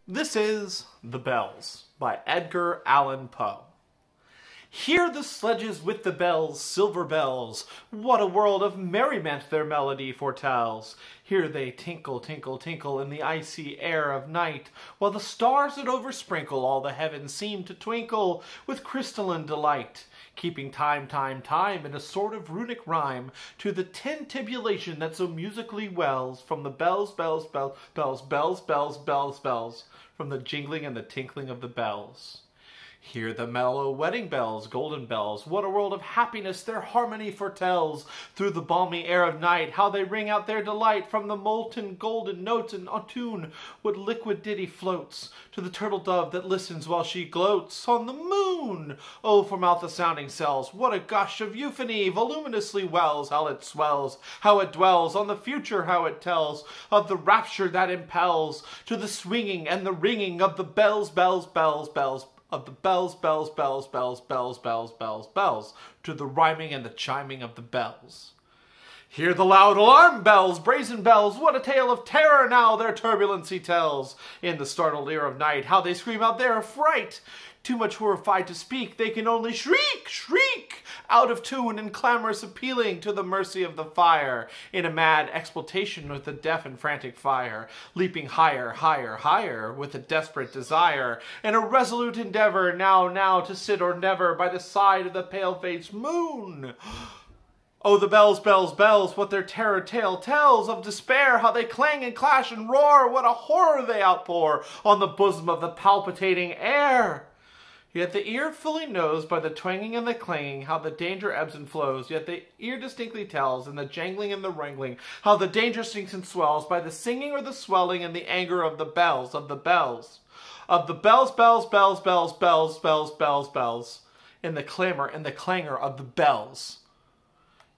This is The Bells by Edgar Allan Poe. Hear the sledges with the bells, silver bells. What a world of merriment their melody foretells. Here they tinkle, tinkle, tinkle in the icy air of night, while the stars that oversprinkle all the heavens seem to twinkle with crystalline delight, keeping time, time, time in a sort of runic rhyme to the tintibulation that so musically wells from the bells, bells, bells, bells, bells, bells, bells, bells, from the jingling and the tinkling of the bells. Hear the mellow wedding bells, golden bells. What a world of happiness their harmony foretells. Through the balmy air of night, how they ring out their delight from the molten golden notes and tune. What liquid ditty floats to the turtle dove that listens while she gloats on the moon. Oh, from out the sounding cells, what a gush of euphony voluminously wells. How it swells, how it dwells on the future, how it tells of the rapture that impels to the swinging and the ringing of the bells, bells, bells, bells, of the bells, bells, bells, bells, bells, bells, bells, bells, to the rhyming and the chiming of the bells. Hear the loud alarm bells, brazen bells, what a tale of terror now their turbulency tells. In the startled ear of night, how they scream out their affright. Too much horrified to speak, they can only shriek, shriek, out of tune and clamorous appealing to the mercy of the fire, in a mad exploitation with the deaf and frantic fire, leaping higher, higher, higher, with a desperate desire, and a resolute endeavor, now, to sit or never, by the side of the pale-faced moon. Oh, the bells, bells, bells, what their terror tale tells of despair, how they clang and clash and roar, what a horror they outpour on the bosom of the palpitating air. Yet the ear fully knows by the twanging and the clanging how the danger ebbs and flows. Yet the ear distinctly tells in the jangling and the wrangling how the danger sinks and swells by the singing or the swelling and the anger of the bells, of the bells. Of the bells, bells, bells, bells, bells, bells, bells, bells, in the clamor and the clangor of the bells.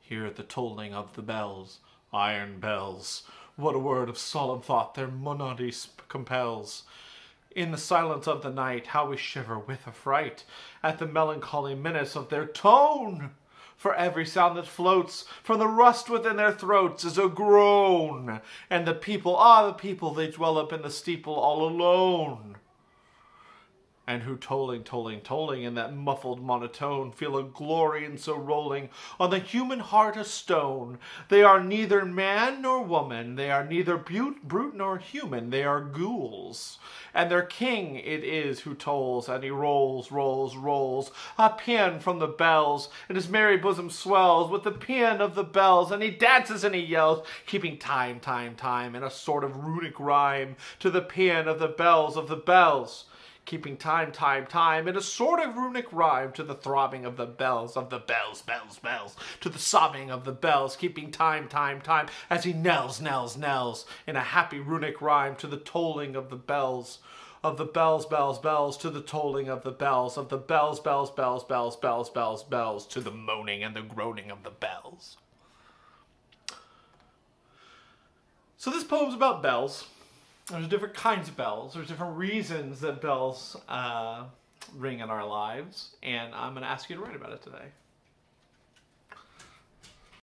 Hear the tolling of the bells, iron bells. What a word of solemn thought their monody compels. In the silence of the night, how we shiver with affright at the melancholy menace of their tone. For every sound that floats from the rust within their throats is a groan. And the people, the people, they dwell up in the steeple all alone. And who tolling, tolling, tolling in that muffled monotone feel a glory in so rolling on the human heart a stone. They are neither man nor woman, they are neither brute nor human, they are ghouls. And their king it is who tolls, and he rolls, rolls, rolls a paean from the bells, and his merry bosom swells with the paean of the bells, and he dances and he yells, keeping time, time, time, in a sort of runic rhyme to the paean of the bells, of the bells. Keeping time, time, time, in a sort of runic rhyme to the throbbing of the bells, bells, bells, to the sobbing of the bells, keeping time, time, time, as he knells, knells, knells, in a happy runic rhyme to the tolling of the bells, bells, bells, to the tolling of the bells, bells, bells, bells, bells, bells, bells, bells, to the moaning and the groaning of the bells. So this poem's about bells. There's different kinds of bells. There's different reasons that bells ring in our lives. And I'm going to ask you to write about it today.